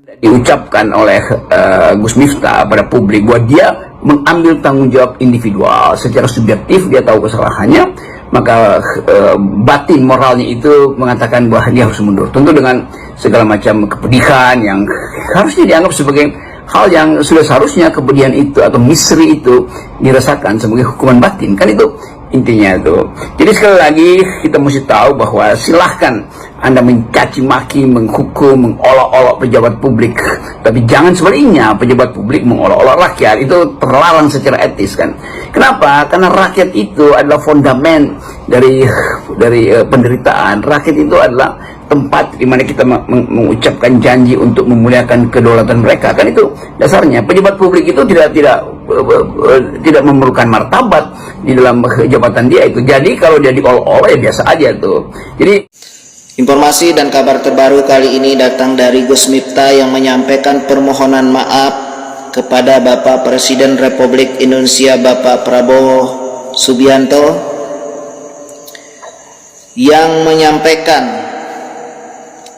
diucapkan oleh Gus Miftah pada publik bahwa dia mengambil tanggung jawab individual secara subjektif, dia tahu kesalahannya, maka batin moralnya itu mengatakan bahwa dia harus mundur, tentu dengan segala macam kepedihan yang harusnya dianggap sebagai hal yang sudah seharusnya kepedihan itu atau misteri itu dirasakan sebagai hukuman batin, kan itu intinya itu. Jadi sekali lagi kita mesti tahu bahwa silahkan Anda mencaci maki, menghukum, mengolok-olok pejabat publik, tapi jangan sebaliknya pejabat publik mengolok-olok rakyat. Itu terlarang secara etis, kan. Kenapa? Karena rakyat itu adalah fondamen dari penderitaan. Rakyat itu adalah tempat di mana kita mengucapkan janji untuk memuliakan kedaulatan mereka, kan itu dasarnya. Pejabat publik itu tidak memerlukan martabat di dalam jabatan dia itu. Jadi kalau dia diolok-olok ya biasa aja tuh. Jadi informasi dan kabar terbaru kali ini datang dari Gus Miftah yang menyampaikan permohonan maaf kepada Bapak Presiden Republik Indonesia Bapak Prabowo Subianto, yang menyampaikan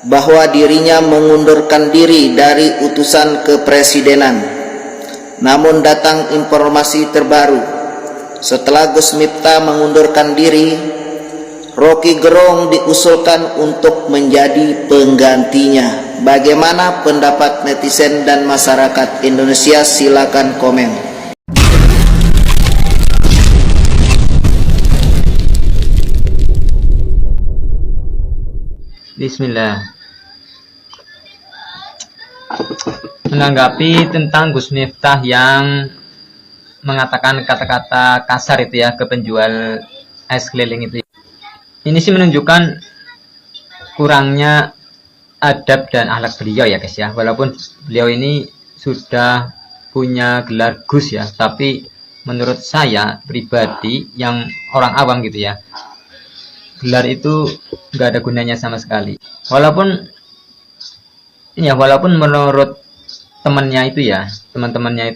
bahwa dirinya mengundurkan diri dari utusan kepresidenan. Namun datang informasi terbaru, setelah Gus Miftah mengundurkan diri, Rocky Gerung diusulkan untuk menjadi penggantinya. Bagaimana pendapat netizen dan masyarakat Indonesia? Silakan komen. Bismillah. Menanggapi tentang Gus Miftah yang mengatakan kata-kata kasar itu ya ke penjual es keliling itu. Ini sih menunjukkan kurangnya adab dan akhlak beliau ya guys ya. Walaupun beliau ini sudah punya gelar Gus ya, tapi menurut saya pribadi yang orang awam gitu ya, gelar itu nggak ada gunanya sama sekali. Walaupun menurut temannya itu ya, teman-temannya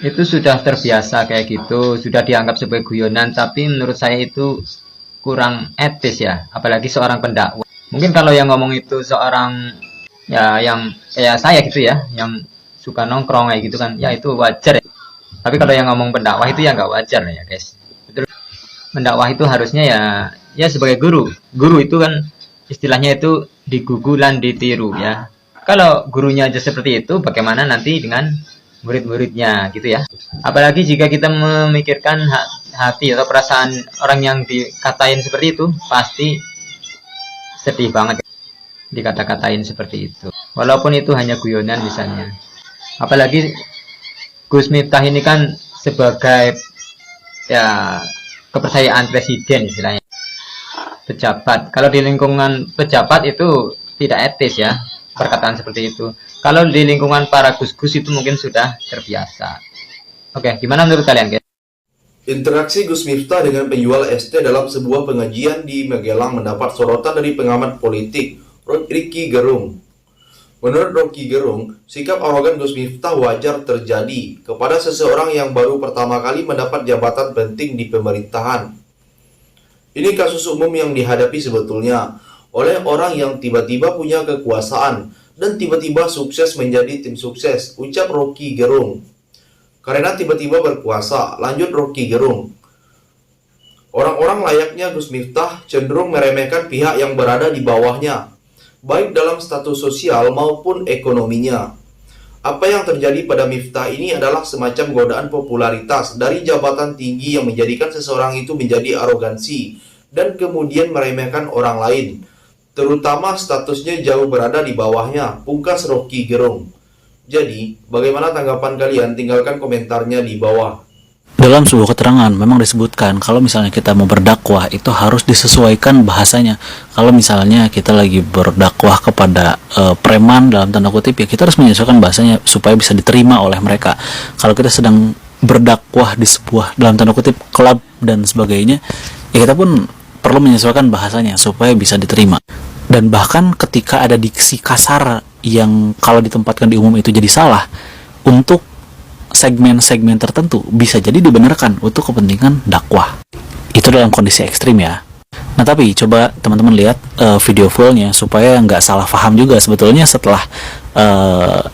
itu sudah terbiasa kayak gitu, sudah dianggap sebagai guyonan, tapi menurut saya itu kurang etis ya, apalagi seorang pendakwah. Mungkin kalau yang ngomong itu seorang ya yang kayak saya gitu ya, yang suka nongkrong kayak gitu kan, ya itu wajar ya. Tapi kalau yang ngomong pendakwah itu ya nggak wajar ya guys. Betul. Pendakwah itu harusnya ya sebagai guru itu kan istilahnya itu digugulan ditiru ya. Kalau gurunya aja seperti itu, bagaimana nanti dengan murid-muridnya gitu ya. Apalagi jika kita memikirkan hati atau perasaan orang yang dikatain seperti itu, pasti sedih banget dikata-katain seperti itu, walaupun itu hanya guyonan misalnya. Apalagi Gus Miftah ini kan sebagai ya kepercayaan presiden istilahnya, pejabat. Kalau di lingkungan pejabat itu tidak etis ya perkataan seperti itu. Kalau di lingkungan para gus-gus itu mungkin sudah terbiasa. Oke, gimana menurut kalian guys? Interaksi Gus Miftah dengan penjual ST dalam sebuah pengajian di Magelang mendapat sorotan dari pengamat politik Rocky Gerung. Menurut Rocky Gerung, sikap arogan Gus Miftah wajar terjadi kepada seseorang yang baru pertama kali mendapat jabatan penting di pemerintahan. Ini kasus umum yang dihadapi sebetulnya oleh orang yang tiba-tiba punya kekuasaan dan tiba-tiba sukses menjadi tim sukses, ucap Rocky Gerung. Karena tiba-tiba berkuasa, lanjut Rocky Gerung. Orang-orang layaknya Gus Miftah cenderung meremehkan pihak yang berada di bawahnya, baik dalam status sosial maupun ekonominya. Apa yang terjadi pada Miftah ini adalah semacam godaan popularitas dari jabatan tinggi yang menjadikan seseorang itu menjadi arogansi dan kemudian meremehkan orang lain, terutama statusnya jauh berada di bawahnya, pungkas Rocky Gerung. Jadi, bagaimana tanggapan kalian? Tinggalkan komentarnya di bawah. Dalam sebuah keterangan memang disebutkan kalau misalnya kita mau berdakwah itu harus disesuaikan bahasanya. Kalau misalnya kita lagi berdakwah kepada preman dalam tanda kutip, ya kita harus menyesuaikan bahasanya supaya bisa diterima oleh mereka. Kalau kita sedang berdakwah di sebuah dalam tanda kutip klub dan sebagainya, ya kita pun perlu menyesuaikan bahasanya supaya bisa diterima. Dan bahkan ketika ada diksi kasar yang kalau ditempatkan di umum itu jadi salah, untuk segmen-segmen tertentu bisa jadi dibenarkan untuk kepentingan dakwah. Itu dalam kondisi ekstrim ya. Nah tapi coba teman-teman lihat video fullnya supaya nggak salah paham juga. Sebetulnya setelah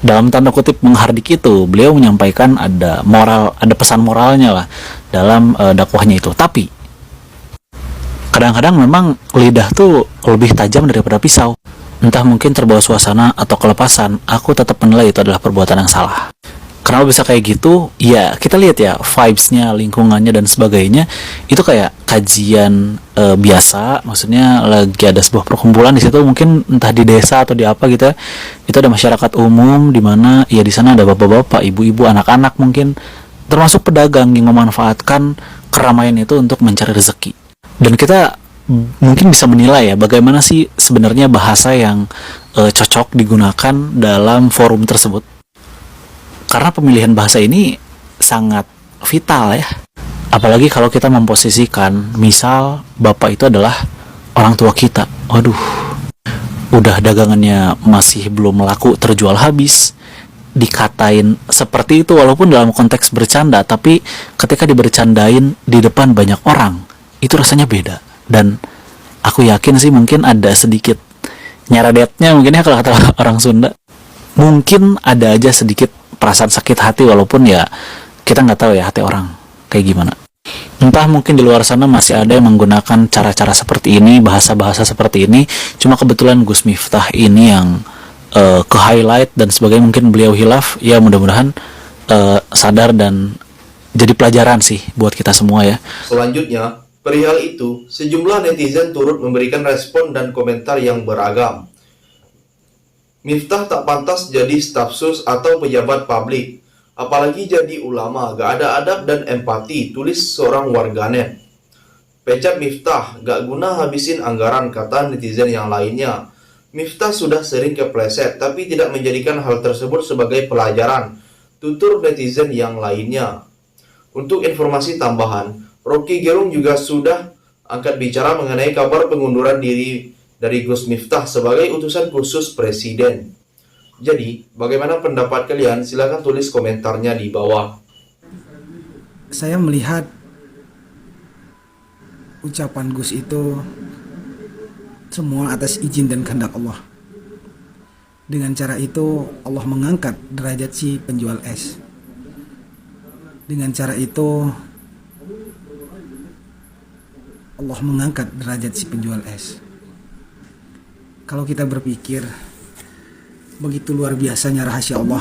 dalam tanda kutip menghardik itu, beliau menyampaikan ada moral, ada pesan moralnya lah dalam dakwahnya itu. Tapi kadang-kadang memang lidah tuh lebih tajam daripada pisau. Entah mungkin terbawa suasana atau kelepasan, aku tetap menilai itu adalah perbuatan yang salah. Kenapa bisa kayak gitu? Ya kita lihat ya vibes-nya, lingkungannya dan sebagainya itu kayak kajian biasa. Maksudnya lagi ada sebuah perkumpulan di situ, mungkin entah di desa atau di apa gitu ya. Itu ada masyarakat umum di mana ya di sana ada bapak-bapak, ibu-ibu, anak-anak mungkin, termasuk pedagang yang memanfaatkan keramaian itu untuk mencari rezeki. Dan kita mungkin bisa menilai ya bagaimana sih sebenarnya bahasa yang cocok digunakan dalam forum tersebut. Karena pemilihan bahasa ini sangat vital ya. Apalagi kalau kita memposisikan, misal bapak itu adalah orang tua kita. Waduh, udah dagangannya masih belum laku, terjual habis, dikatain seperti itu walaupun dalam konteks bercanda, tapi ketika dibercandain di depan banyak orang, itu rasanya beda. Dan aku yakin sih mungkin ada sedikit nyeredetnya mungkin ya kalau kata orang Sunda. Mungkin ada aja sedikit perasaan sakit hati walaupun ya kita nggak tahu ya hati orang kayak gimana. Entah mungkin di luar sana masih ada yang menggunakan cara-cara seperti ini, bahasa-bahasa seperti ini. Cuma kebetulan Gus Miftah ini yang ke highlight dan sebagainya, mungkin beliau hilaf. Ya mudah-mudahan sadar dan jadi pelajaran sih buat kita semua ya. Selanjutnya, perihal itu, sejumlah netizen turut memberikan respon dan komentar yang beragam. Miftah tak pantas jadi staf sus atau pejabat publik, apalagi jadi ulama, gak ada adab dan empati, tulis seorang warganet. Pecat Miftah, gak guna habisin anggaran, kata netizen yang lainnya. Miftah sudah sering kepleset, tapi tidak menjadikan hal tersebut sebagai pelajaran, tutur netizen yang lainnya. Untuk informasi tambahan, Rocky Gerung juga sudah angkat bicara mengenai kabar pengunduran diri dari Gus Miftah sebagai utusan khusus Presiden. Jadi, bagaimana pendapat kalian? Silahkan tulis komentarnya di bawah. Saya melihat ucapan Gus itu semua atas izin dan kehendak Allah. Dengan cara itu Allah mengangkat derajat si penjual es. Dengan cara itu Allah mengangkat derajat si penjual es. Kalau kita berpikir begitu luar biasanya rahasia Allah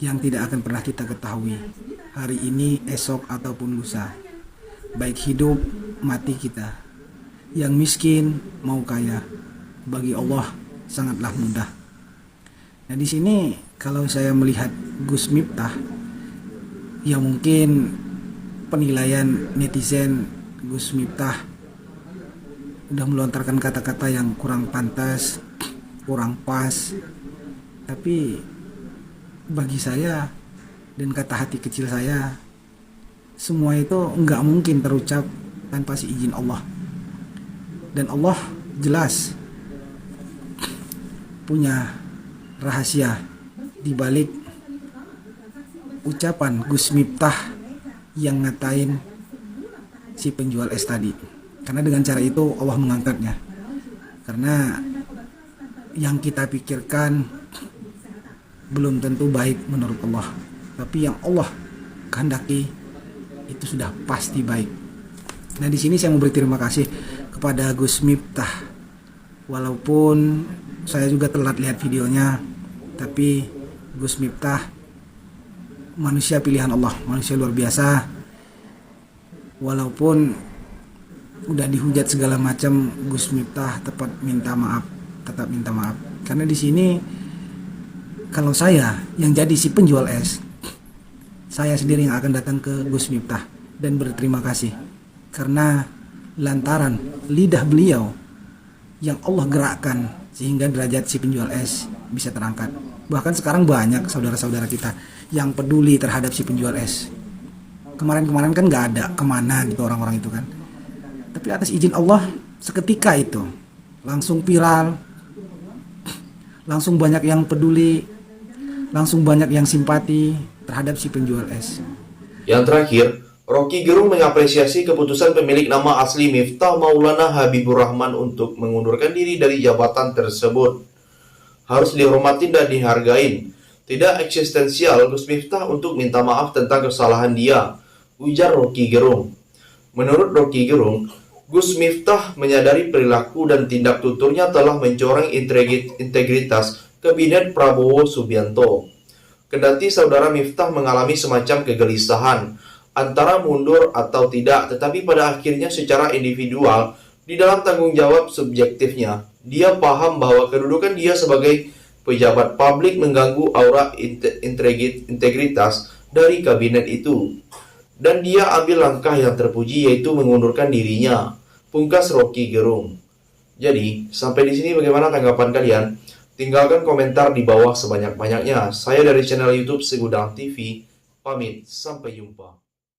yang tidak akan pernah kita ketahui hari ini, esok ataupun lusa, baik hidup mati kita, yang miskin mau kaya, bagi Allah sangatlah mudah. Nah di sini kalau saya melihat Gus Miftah, ya mungkin penilaian netizen Gus Miftah udah melontarkan kata-kata yang kurang pantas, kurang pas. Tapi bagi saya dan kata hati kecil saya, semua itu nggak mungkin terucap tanpa si izin Allah. Dan Allah jelas punya rahasia di balik ucapan Gus Miftah yang ngatain si penjual es tadi. Karena dengan cara itu Allah mengangkatnya. Karena yang kita pikirkan belum tentu baik menurut Allah, tapi yang Allah kehendaki itu sudah pasti baik. Nah di sini saya mau berterima kasih kepada Gus Miftah. Walaupun saya juga telat lihat videonya, tapi Gus Miftah manusia pilihan Allah, manusia luar biasa. Walaupun udah dihujat segala macam, Gus Miftah tetap minta maaf. Karena di sini kalau saya yang jadi si penjual es, saya sendiri yang akan datang ke Gus Miftah dan berterima kasih karena lantaran lidah beliau yang Allah gerakkan sehingga derajat si penjual es bisa terangkat. Bahkan sekarang banyak saudara-saudara kita yang peduli terhadap si penjual es. Kemarin-kemarin kan nggak ada, kemana gitu orang-orang itu kan. Tapi atas izin Allah seketika itu langsung viral, langsung banyak yang peduli, langsung banyak yang simpati terhadap si penjual es. Yang terakhir, Rocky Gerung mengapresiasi keputusan pemilik nama asli Miftah Maulana Habibur Rahman untuk mengundurkan diri dari jabatan tersebut. Harus dihormati dan dihargain. Tidak eksistensial Gus Miftah untuk minta maaf tentang kesalahan dia, ujar Rocky Gerung. Menurut Rocky Gerung, Gus Miftah menyadari perilaku dan tindak tuturnya telah mencoreng integritas Kabinet Prabowo Subianto. Kendati saudara Miftah mengalami semacam kegelisahan antara mundur atau tidak, tetapi pada akhirnya secara individual, di dalam tanggung jawab subjektifnya, dia paham bahwa kedudukan dia sebagai pejabat publik mengganggu aura integritas dari kabinet itu. Dan dia ambil langkah yang terpuji, yaitu mengundurkan dirinya, pungkas Rocky Gerung. Jadi, sampai di sini bagaimana tanggapan kalian? Tinggalkan komentar di bawah sebanyak-banyaknya. Saya dari channel YouTube Segudang TV, pamit, sampai jumpa.